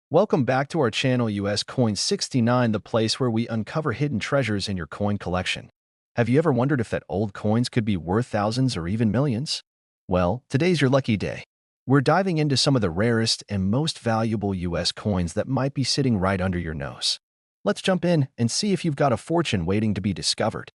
Welcome back to our channel US Coin 69, the place where we uncover hidden treasures in your coin collection. Have you ever wondered if that old coins could be worth thousands or even millions? Well, today's your lucky day. We're diving into some of the rarest and most valuable US coins that might be sitting right under your nose. Let's jump in and see if you've got a fortune waiting to be discovered.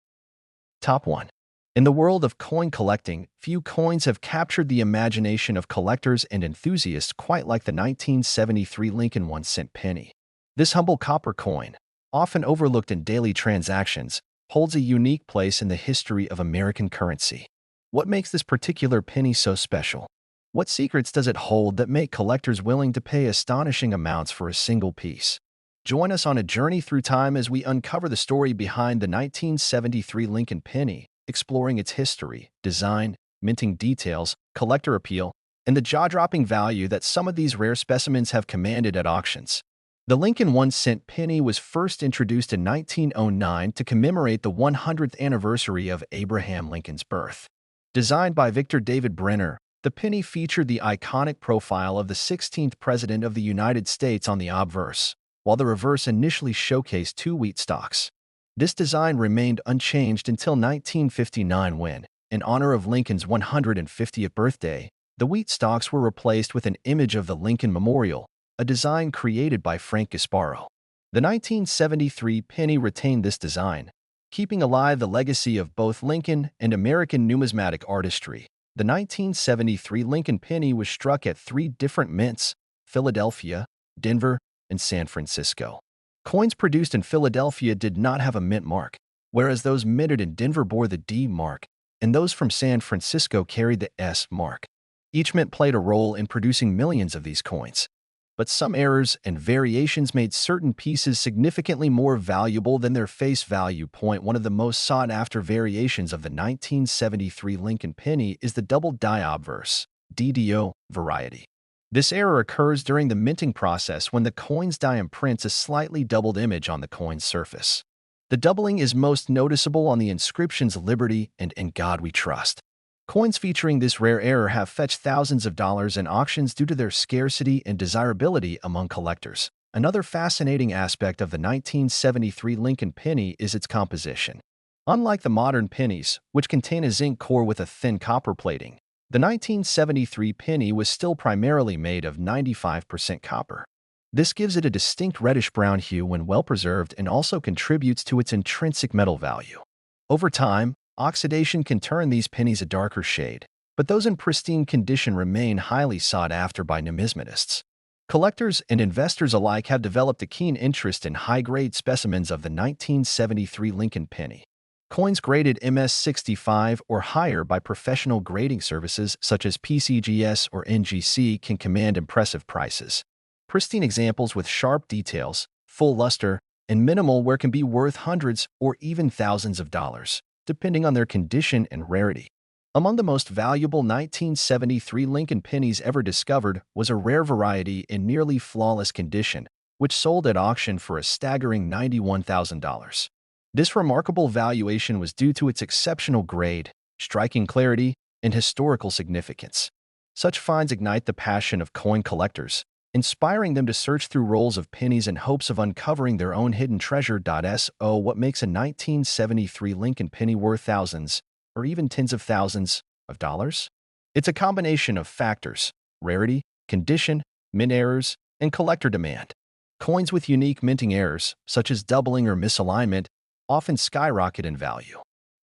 Top 1. In the world of coin collecting, few coins have captured the imagination of collectors and enthusiasts quite like the 1973 Lincoln 1-cent penny. This humble copper coin, often overlooked in daily transactions, holds a unique place in the history of American currency. What makes this particular penny so special? What secrets does it hold that make collectors willing to pay astonishing amounts for a single piece? Join us on a journey through time as we uncover the story behind the 1973 Lincoln penny, exploring its history, design, minting details, collector appeal, and the jaw-dropping value that some of these rare specimens have commanded at auctions. The Lincoln 1-cent penny was first introduced in 1909 to commemorate the 100th anniversary of Abraham Lincoln's birth. Designed by Victor David Brenner, the penny featured the iconic profile of the 16th President of the United States on the obverse, while the reverse initially showcased two wheat stalks. This design remained unchanged until 1959 when, in honor of Lincoln's 150th birthday, the wheat stalks were replaced with an image of the Lincoln Memorial, a design created by Frank Gasparo. The 1973 penny retained this design, keeping alive the legacy of both Lincoln and American numismatic artistry. The 1973 Lincoln penny was struck at three different mints: Philadelphia, Denver, and San Francisco. Coins produced in Philadelphia did not have a mint mark, whereas those minted in Denver bore the D mark, and those from San Francisco carried the S mark. Each mint played a role in producing millions of these coins, but some errors and variations made certain pieces significantly more valuable than their face value. One of the most sought-after variations of the 1973 Lincoln penny is the double die obverse (DDO) variety. This error occurs during the minting process when the coin's die imprints a slightly doubled image on the coin's surface. The doubling is most noticeable on the inscriptions "Liberty" and "In God We Trust." Coins featuring this rare error have fetched thousands of dollars in auctions due to their scarcity and desirability among collectors. Another fascinating aspect of the 1973 Lincoln penny is its composition. Unlike the modern pennies, which contain a zinc core with a thin copper plating, the 1973 penny was still primarily made of 95% copper. This gives it a distinct reddish-brown hue when well-preserved and also contributes to its intrinsic metal value. Over time, oxidation can turn these pennies a darker shade, but those in pristine condition remain highly sought after by numismatists. Collectors and investors alike have developed a keen interest in high-grade specimens of the 1973 Lincoln penny. Coins graded MS-65 or higher by professional grading services such as PCGS or NGC can command impressive prices. Pristine examples with sharp details, full luster, and minimal wear can be worth hundreds or even thousands of dollars, depending on their condition and rarity. Among the most valuable 1973 Lincoln pennies ever discovered was a rare variety in nearly flawless condition, which sold at auction for a staggering $91,000. This remarkable valuation was due to its exceptional grade, striking clarity, and historical significance. Such finds ignite the passion of coin collectors, inspiring them to search through rolls of pennies in hopes of uncovering their own hidden treasure. So, what makes a 1973 Lincoln penny worth thousands, or even tens of thousands, of dollars? It's a combination of factors: rarity, condition, mint errors, and collector demand. Coins with unique minting errors, such as doubling or misalignment, often skyrocket in value.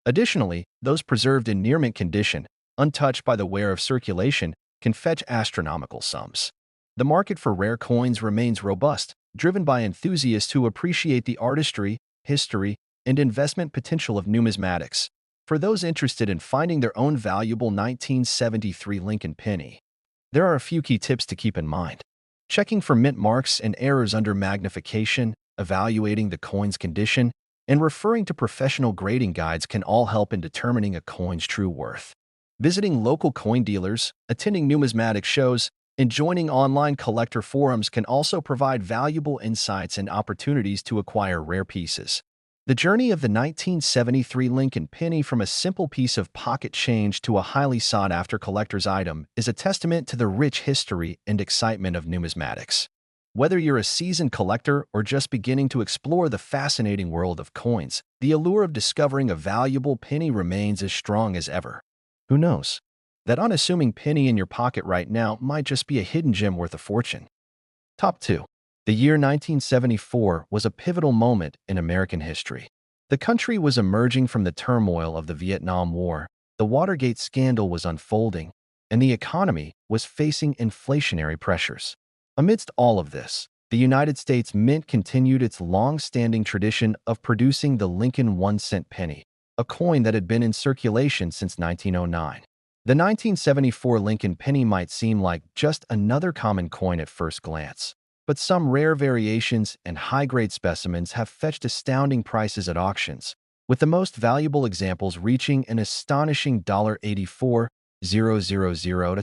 Additionally, those preserved in near-mint condition, untouched by the wear of circulation, can fetch astronomical sums. The market for rare coins remains robust, driven by enthusiasts who appreciate the artistry, history, and investment potential of numismatics. For those interested in finding their own valuable 1973 Lincoln penny, there are a few key tips to keep in mind. Checking for mint marks and errors under magnification, evaluating the coin's condition, and referring to professional grading guides can all help in determining a coin's true worth. Visiting local coin dealers, attending numismatic shows, and joining online collector forums can also provide valuable insights and opportunities to acquire rare pieces. The journey of the 1973 Lincoln penny from a simple piece of pocket change to a highly sought-after collector's item is a testament to the rich history and excitement of numismatics. Whether you're a seasoned collector or just beginning to explore the fascinating world of coins, the allure of discovering a valuable penny remains as strong as ever. Who knows? That unassuming penny in your pocket right now might just be a hidden gem worth a fortune. Top 2. The year 1974 was a pivotal moment in American history. The country was emerging from the turmoil of the Vietnam War, the Watergate scandal was unfolding, and the economy was facing inflationary pressures. Amidst all of this, the United States Mint continued its long-standing tradition of producing the Lincoln 1-cent penny, a coin that had been in circulation since 1909. The 1974 Lincoln penny might seem like just another common coin at first glance, but some rare variations and high-grade specimens have fetched astounding prices at auctions, with the most valuable examples reaching an astonishing $84,000.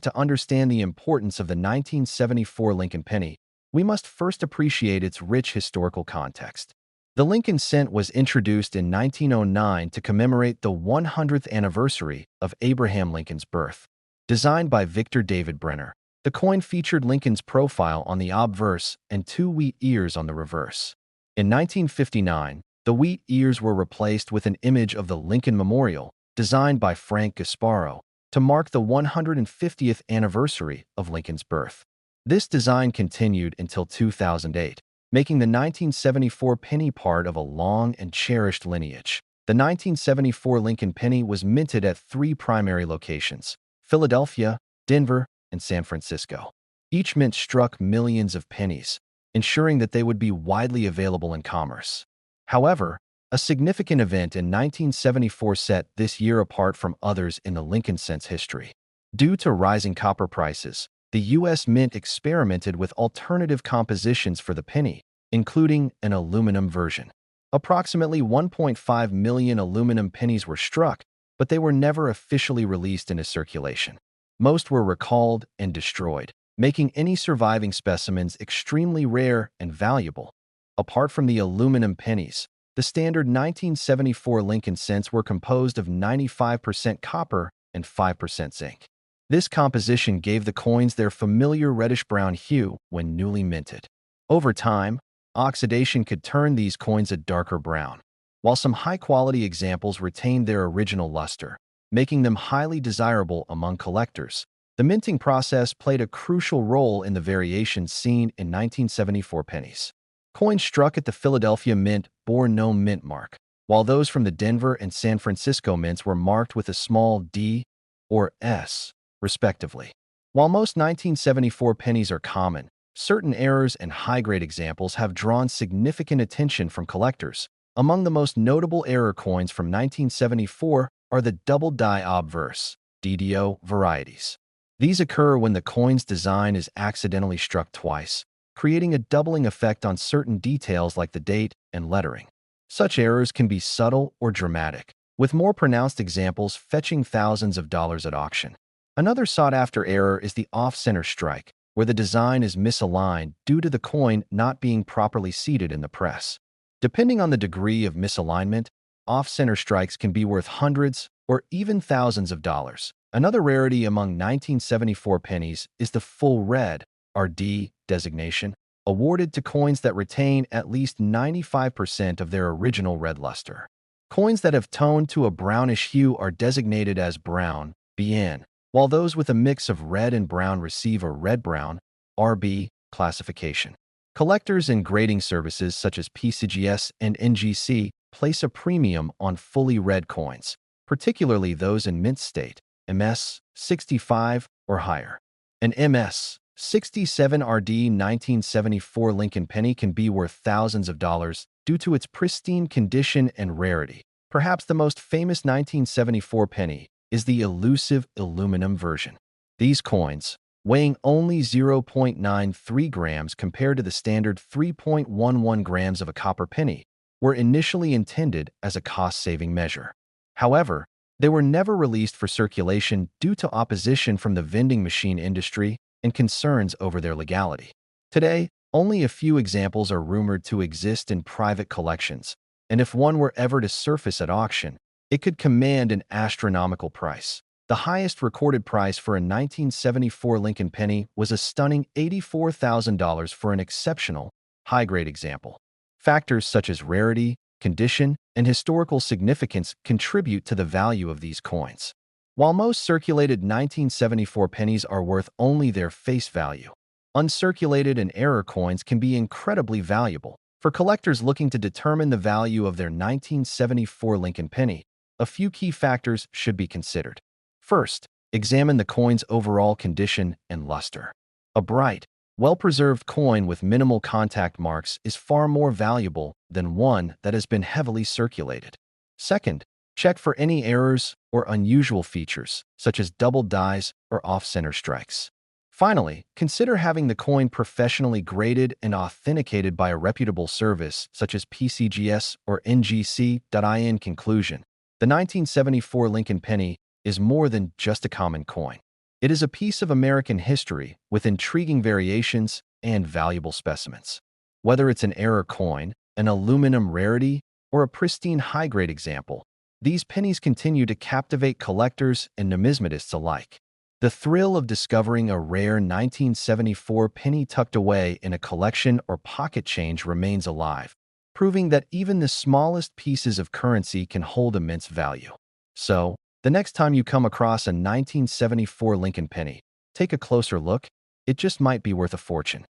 To understand the importance of the 1974 Lincoln penny, we must first appreciate its rich historical context. The Lincoln cent was introduced in 1909 to commemorate the 100th anniversary of Abraham Lincoln's birth. Designed by Victor David Brenner, the coin featured Lincoln's profile on the obverse and two wheat ears on the reverse. In 1959, the wheat ears were replaced with an image of the Lincoln Memorial, designed by Frank Gasparo, to mark the 150th anniversary of Lincoln's birth. This design continued until 2008, making the 1974 penny part of a long and cherished lineage. The 1974 Lincoln penny was minted at three primary locations: Philadelphia, Denver, and San Francisco. Each mint struck millions of pennies, ensuring that they would be widely available in commerce. However, a significant event in 1974 set this year apart from others in the Lincoln cent's history. Due to rising copper prices, the U.S. Mint experimented with alternative compositions for the penny, including an aluminum version. Approximately 1.5 million aluminum pennies were struck, but they were never officially released into circulation. Most were recalled and destroyed, making any surviving specimens extremely rare and valuable. Apart from the aluminum pennies, the standard 1974 Lincoln cents were composed of 95% copper and 5% zinc. This composition gave the coins their familiar reddish-brown hue when newly minted. Over time, oxidation could turn these coins a darker brown, while some high-quality examples retained their original luster, making them highly desirable among collectors. The minting process played a crucial role in the variations seen in 1974 pennies. Coins struck at the Philadelphia Mint bore no mint mark, while those from the Denver and San Francisco mints were marked with a small D or S, respectively. While most 1974 pennies are common, certain errors and high-grade examples have drawn significant attention from collectors. Among the most notable error coins from 1974 are the double die obverse (DDO) varieties. These occur when the coin's design is accidentally struck twice, creating a doubling effect on certain details like the date and lettering. Such errors can be subtle or dramatic, with more pronounced examples fetching thousands of dollars at auction. Another sought-after error is the off-center strike, where the design is misaligned due to the coin not being properly seated in the press. Depending on the degree of misalignment, off-center strikes can be worth hundreds or even thousands of dollars. Another rarity among 1974 pennies is the full red (RD) designation, awarded to coins that retain at least 95% of their original red luster. Coins that have toned to a brownish hue are designated as brown (BN), while those with a mix of red and brown receive a red-brown (RB) classification. Collectors and grading services such as PCGS and NGC place a premium on fully red coins, particularly those in mint state, MS 65 or higher. An MS 67 RD 1974 Lincoln penny can be worth thousands of dollars due to its pristine condition and rarity. Perhaps the most famous 1974 penny is the elusive aluminum version. These coins, weighing only 0.93 grams compared to the standard 3.11 grams of a copper penny, were initially intended as a cost-saving measure. However, they were never released for circulation due to opposition from the vending machine industry and concerns over their legality. Today, only a few examples are rumored to exist in private collections, and if one were ever to surface at auction, it could command an astronomical price. The highest recorded price for a 1974 Lincoln penny was a stunning $84,000 for an exceptional, high-grade example. Factors such as rarity, condition, and historical significance contribute to the value of these coins. While most circulated 1974 pennies are worth only their face value, uncirculated and error coins can be incredibly valuable. For collectors looking to determine the value of their 1974 Lincoln penny, a few key factors should be considered. First, examine the coin's overall condition and luster. A bright, well-preserved coin with minimal contact marks is far more valuable than one that has been heavily circulated. Second, check for any errors or unusual features, such as double dies or off-center strikes. Finally, consider having the coin professionally graded and authenticated by a reputable service such as PCGS or NGC. In conclusion, the 1974 Lincoln penny is more than just a common coin. It is a piece of American history with intriguing variations and valuable specimens. Whether it's an error coin, an aluminum rarity, or a pristine high-grade example, these pennies continue to captivate collectors and numismatists alike. The thrill of discovering a rare 1974 penny tucked away in a collection or pocket change remains alive, proving that even the smallest pieces of currency can hold immense value. So, the next time you come across a 1974 Lincoln penny, take a closer look. It just might be worth a fortune.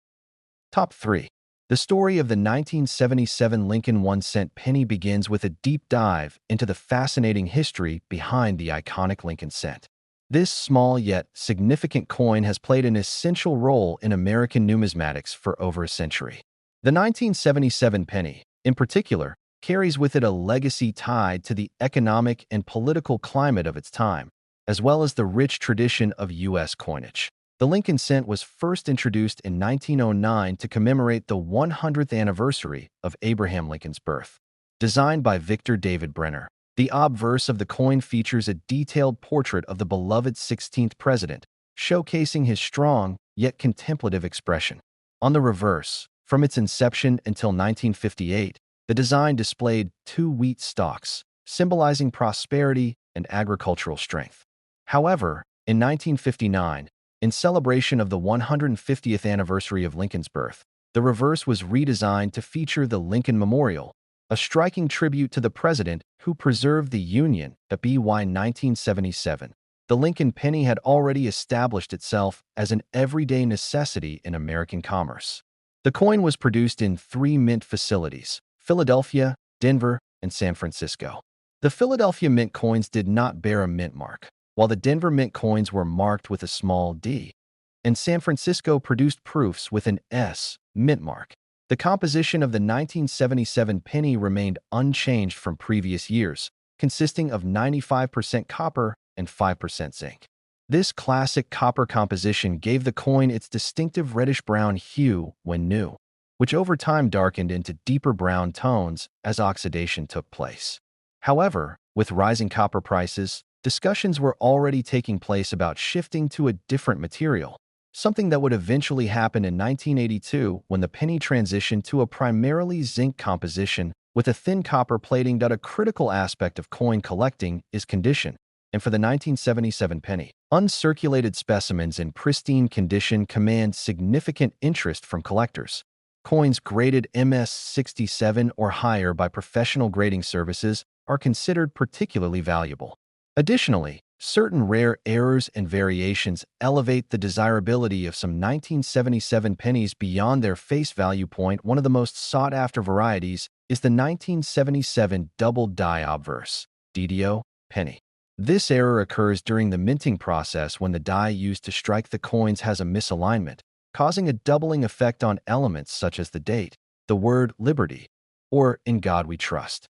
Top 3. The story of the 1977 Lincoln 1-cent penny begins with a deep dive into the fascinating history behind the iconic Lincoln cent. This small yet significant coin has played an essential role in American numismatics for over a century. The 1977 penny, in particular, carries with it a legacy tied to the economic and political climate of its time, as well as the rich tradition of U.S. coinage. The Lincoln cent was first introduced in 1909 to commemorate the 100th anniversary of Abraham Lincoln's birth. Designed by Victor David Brenner, the obverse of the coin features a detailed portrait of the beloved 16th president, showcasing his strong yet contemplative expression. On the reverse, from its inception until 1958, the design displayed 2 wheat stalks, symbolizing prosperity and agricultural strength. However, in 1959, in celebration of the 150th anniversary of Lincoln's birth, the reverse was redesigned to feature the Lincoln Memorial, a striking tribute to the president who preserved the Union. By 1977, the Lincoln penny had already established itself as an everyday necessity in American commerce. The coin was produced in 3 mint facilities: Philadelphia, Denver, and San Francisco. The Philadelphia mint coins did not bear a mint mark, while the Denver mint coins were marked with a small d, and San Francisco produced proofs with an S mint mark. The composition of the 1977 penny remained unchanged from previous years, consisting of 95% copper and 5% zinc. This classic copper composition gave the coin its distinctive reddish-brown hue when new, which over time darkened into deeper brown tones as oxidation took place. However, with rising copper prices, discussions were already taking place about shifting to a different material, something that would eventually happen in 1982 when the penny transitioned to a primarily zinc composition with a thin copper plating. A critical aspect of coin collecting is condition, and for the 1977 penny, uncirculated specimens in pristine condition command significant interest from collectors. Coins graded MS-67 or higher by professional grading services are considered particularly valuable. Additionally, certain rare errors and variations elevate the desirability of some 1977 pennies beyond their face value point. One of the most sought-after varieties is the 1977 double die obverse (DDO) penny. This error occurs during the minting process when the die used to strike the coins has a misalignment, causing a doubling effect on elements such as the date, the word liberty, or in God we trust.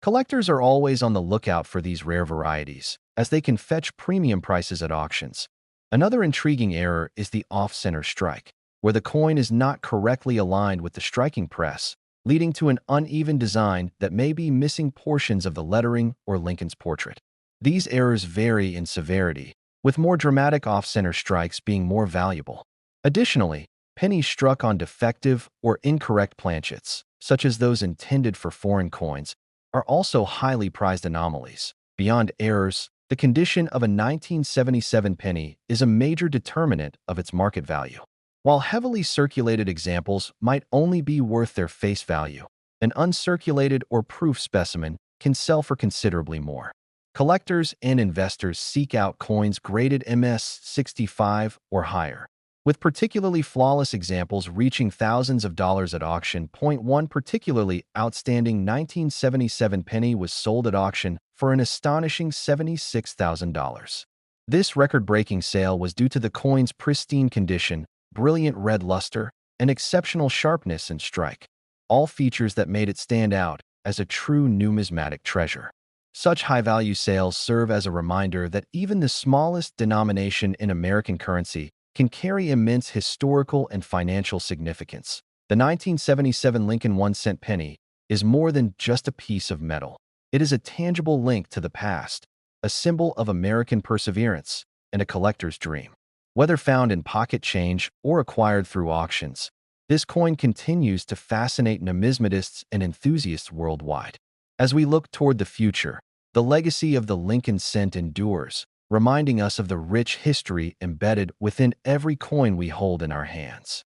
Collectors are always on the lookout for these rare varieties, as they can fetch premium prices at auctions. Another intriguing error is the off-center strike, where the coin is not correctly aligned with the striking press, leading to an uneven design that may be missing portions of the lettering or Lincoln's portrait. These errors vary in severity, with more dramatic off-center strikes being more valuable. Additionally, pennies struck on defective or incorrect planchets, such as those intended for foreign coins, are also highly prized anomalies. Beyond errors, The condition of a 1977 penny is a major determinant of its market value. While heavily circulated examples might only be worth their face value, an uncirculated or proof specimen can sell for considerably more. Collectors and investors seek out coins graded MS-65 or higher, with particularly flawless examples reaching thousands of dollars at auction. One particularly outstanding 1977 penny was sold at auction for an astonishing $76,000. This record-breaking sale was due to the coin's pristine condition, brilliant red luster, and exceptional sharpness and strike, all features that made it stand out as a true numismatic treasure. Such high-value sales serve as a reminder that even the smallest denomination in American currency can carry immense historical and financial significance. The 1977 Lincoln 1-cent penny is more than just a piece of metal. It is a tangible link to the past, a symbol of American perseverance, and a collector's dream. Whether found in pocket change or acquired through auctions, this coin continues to fascinate numismatists and enthusiasts worldwide. As we look toward the future, the legacy of the Lincoln cent endures, reminding us of the rich history embedded within every coin we hold in our hands.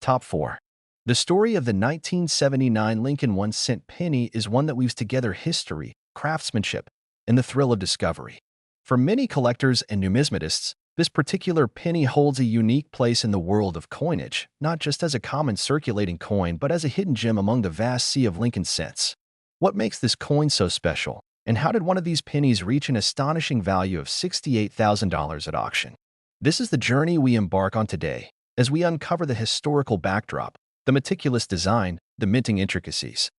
Top 4. The story of the 1979 Lincoln 1-cent penny is one that weaves together history, craftsmanship, and the thrill of discovery. For many collectors and numismatists, this particular penny holds a unique place in the world of coinage, not just as a common circulating coin, but as a hidden gem among the vast sea of Lincoln cents. What makes this coin so special? And how did one of these pennies reach an astonishing value of $68,000 at auction? This is the journey we embark on today, as we uncover the historical backdrop, the meticulous design, the minting intricacies,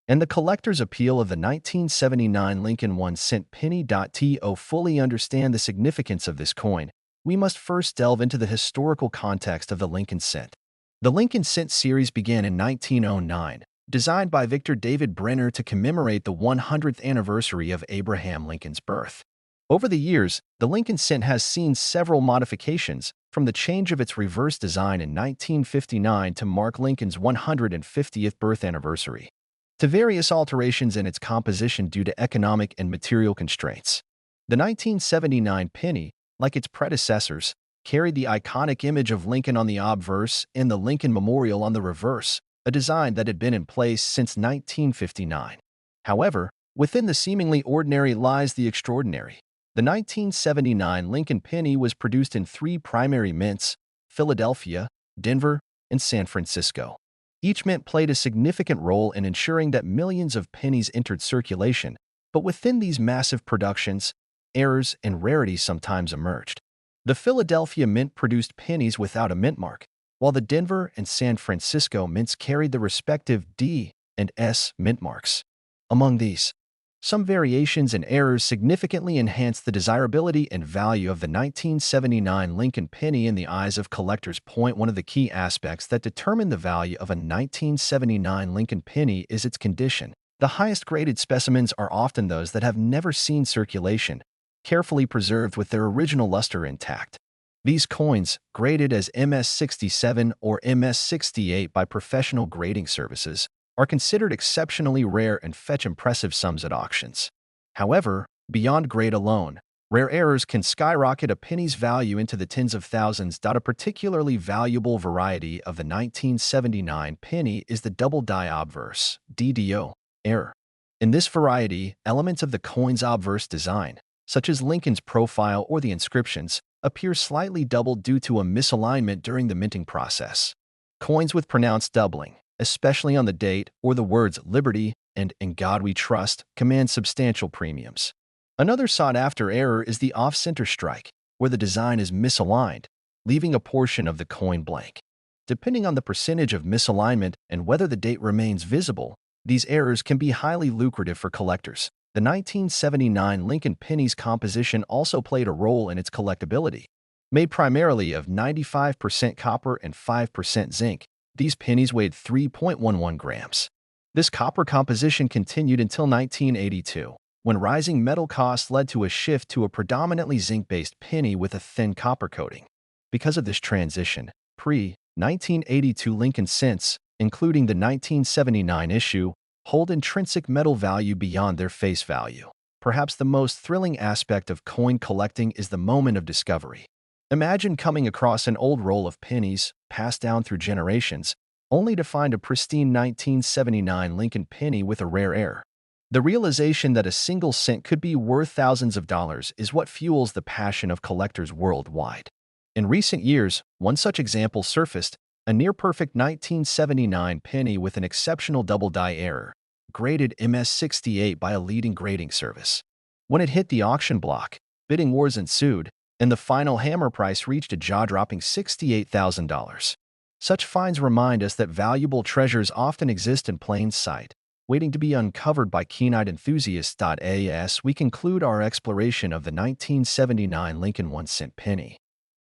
and the collector's appeal of the 1979 Lincoln 1-cent penny. To fully understand the significance of this coin, we must first delve into the historical context of the Lincoln cent. The Lincoln cent series began in 1909, designed by Victor David Brenner to commemorate the 100th anniversary of Abraham Lincoln's birth. Over the years, the Lincoln cent has seen several modifications, from the change of its reverse design in 1959 to mark Lincoln's 150th birth anniversary, to various alterations in its composition due to economic and material constraints. The 1979 penny, like its predecessors, carried the iconic image of Lincoln on the obverse and the Lincoln Memorial on the reverse, a design that had been in place since 1959. However, within the seemingly ordinary lies the extraordinary. The 1979 Lincoln penny was produced in 3 primary mints: Philadelphia, Denver, and San Francisco. Each mint played a significant role in ensuring that millions of pennies entered circulation, but within these massive productions, errors and rarities sometimes emerged. The Philadelphia mint produced pennies without a mint mark, while the Denver and San Francisco mints carried the respective D and S mint marks. Among these, some variations and errors significantly enhanced the desirability and value of the 1979 Lincoln penny in the eyes of collectors. One of the key aspects that determine the value of a 1979 Lincoln penny is its condition. The highest graded specimens are often those that have never seen circulation, carefully preserved with their original luster intact. These coins, graded as MS-67 or MS-68 by professional grading services, are considered exceptionally rare and fetch impressive sums at auctions. However, beyond grade alone, rare errors can skyrocket a penny's value into the tens of thousands. A particularly valuable variety of the 1979 penny is the double die obverse (DDO) error. In this variety, elements of the coin's obverse design, such as Lincoln's profile or the inscriptions, appear slightly doubled due to a misalignment during the minting process. Coins with pronounced doubling, especially on the date or the words "Liberty" and "In God We Trust," command substantial premiums. Another sought-after error is the off-center strike, where the design is misaligned, leaving a portion of the coin blank. Depending on the percentage of misalignment and whether the date remains visible, these errors can be highly lucrative for collectors. The 1979 Lincoln penny's composition also played a role in its collectability. Made primarily of 95% copper and 5% zinc, these pennies weighed 3.11 grams. This copper composition continued until 1982, when rising metal costs led to a shift to a predominantly zinc-based penny with a thin copper coating. Because of this transition, pre-1982 Lincoln cents, including the 1979 issue, hold intrinsic metal value beyond their face value. Perhaps the most thrilling aspect of coin collecting is the moment of discovery. Imagine coming across an old roll of pennies, passed down through generations, only to find a pristine 1979 Lincoln penny with a rare air. The realization that a single cent could be worth thousands of dollars is what fuels the passion of collectors worldwide. In recent years, one such example surfaced, a near-perfect 1979 penny with an exceptional double-die error, graded MS-68 by a leading grading service. When it hit the auction block, bidding wars ensued, and the final hammer price reached a jaw-dropping $68,000. Such finds remind us that valuable treasures often exist in plain sight, waiting to be uncovered by keen-eyed enthusiasts. As we conclude our exploration of the 1979 Lincoln 1-cent penny,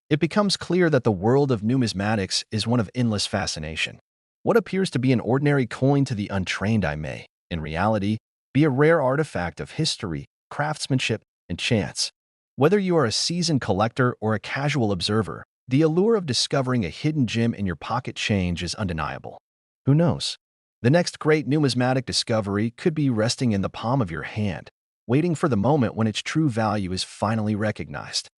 it becomes clear that the world of numismatics is one of endless fascination. What appears to be an ordinary coin to the untrained eye may, in reality, be a rare artifact of history, craftsmanship, and chance. Whether you are a seasoned collector or a casual observer, the allure of discovering a hidden gem in your pocket change is undeniable. Who knows? The next great numismatic discovery could be resting in the palm of your hand, waiting for the moment when its true value is finally recognized.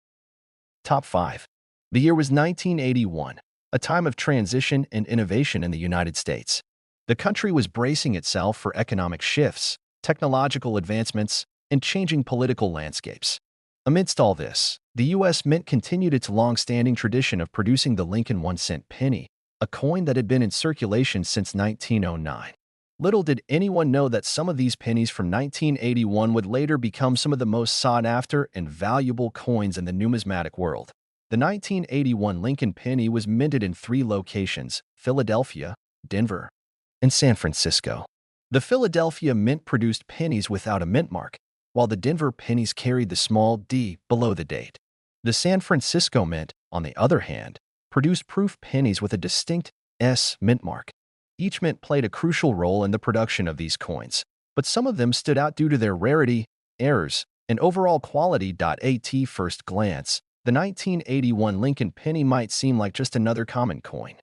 Top 5. The year was 1981, a time of transition and innovation in the United States. The country was bracing itself for economic shifts, technological advancements, and changing political landscapes. Amidst all this, the U.S. Mint continued its long-standing tradition of producing the Lincoln 1-cent penny, a coin that had been in circulation since 1909. Little did anyone know that some of these pennies from 1981 would later become some of the most sought-after and valuable coins in the numismatic world. The 1981 Lincoln penny was minted in 3 locations: Philadelphia, Denver, and San Francisco. The Philadelphia Mint produced pennies without a mint mark, while the Denver pennies carried the small d below the date. The San Francisco Mint, on the other hand, produced proof pennies with a distinct S mint mark. Each mint played a crucial role in the production of these coins, but some of them stood out due to their rarity, errors, and overall quality. At first glance, the 1981 Lincoln penny might seem like just another common coin.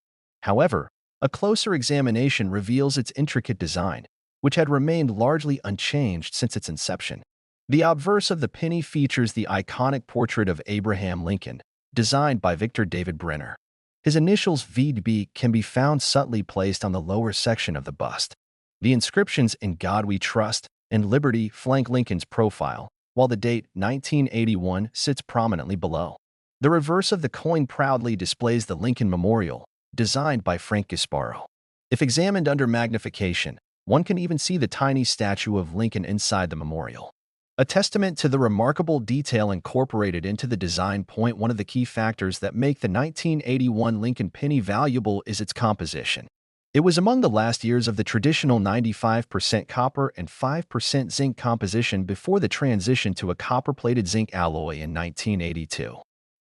However, a closer examination reveals its intricate design, which had remained largely unchanged since its inception. The obverse of the penny features the iconic portrait of Abraham Lincoln, designed by Victor David Brenner. His initials VB can be found subtly placed on the lower section of the bust. The inscriptions "In God We Trust" and "Liberty" flank Lincoln's profile, while the date 1981 sits prominently below. The reverse of the coin proudly displays the Lincoln Memorial, designed by Frank Gasparo. If examined under magnification, one can even see the tiny statue of Lincoln inside the memorial. A testament to the remarkable detail incorporated into the design. One of the key factors that make the 1981 Lincoln penny valuable is its composition. It was among the last years of the traditional 95% copper and 5% zinc composition before the transition to a copper-plated zinc alloy in 1982.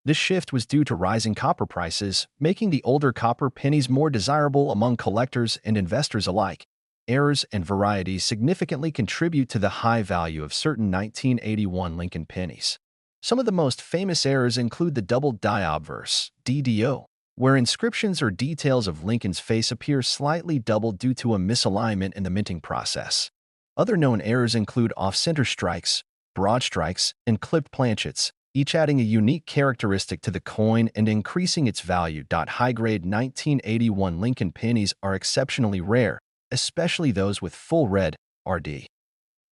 This shift was due to rising copper prices, making the older copper pennies more desirable among collectors and investors alike. Errors and varieties significantly contribute to the high value of certain 1981 Lincoln pennies. Some of the most famous errors include the double die obverse, DDO, where inscriptions or details of Lincoln's face appear slightly doubled due to a misalignment in the minting process. Other known errors include off-center strikes, broad strikes, and clipped planchets, each adding a unique characteristic to the coin and increasing its value. High-grade 1981 Lincoln pennies are exceptionally rare, especially those with full red RD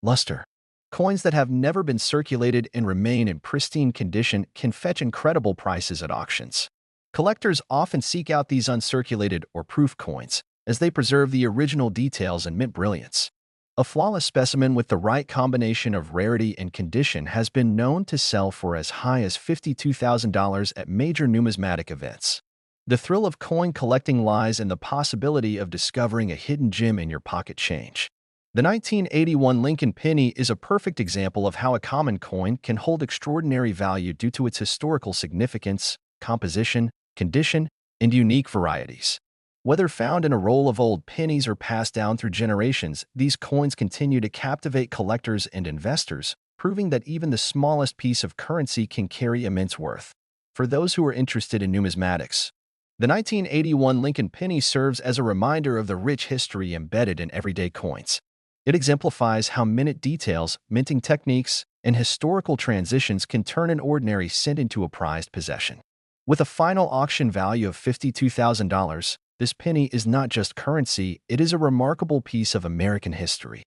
luster. Coins that have never been circulated and remain in pristine condition can fetch incredible prices at auctions. Collectors often seek out these uncirculated or proof coins, as they preserve the original details and mint brilliance. A flawless specimen with the right combination of rarity and condition has been known to sell for as high as $52,000 at major numismatic events. The thrill of coin collecting lies in the possibility of discovering a hidden gem in your pocket change. The 1981 Lincoln penny is a perfect example of how a common coin can hold extraordinary value due to its historical significance, composition, condition, and unique varieties. Whether found in a roll of old pennies or passed down through generations, these coins continue to captivate collectors and investors, proving that even the smallest piece of currency can carry immense worth. For those who are interested in numismatics, the 1981 Lincoln penny serves as a reminder of the rich history embedded in everyday coins. It exemplifies how minute details, minting techniques, and historical transitions can turn an ordinary cent into a prized possession. With a final auction value of $52,000, this penny is not just currency, it is a remarkable piece of American history.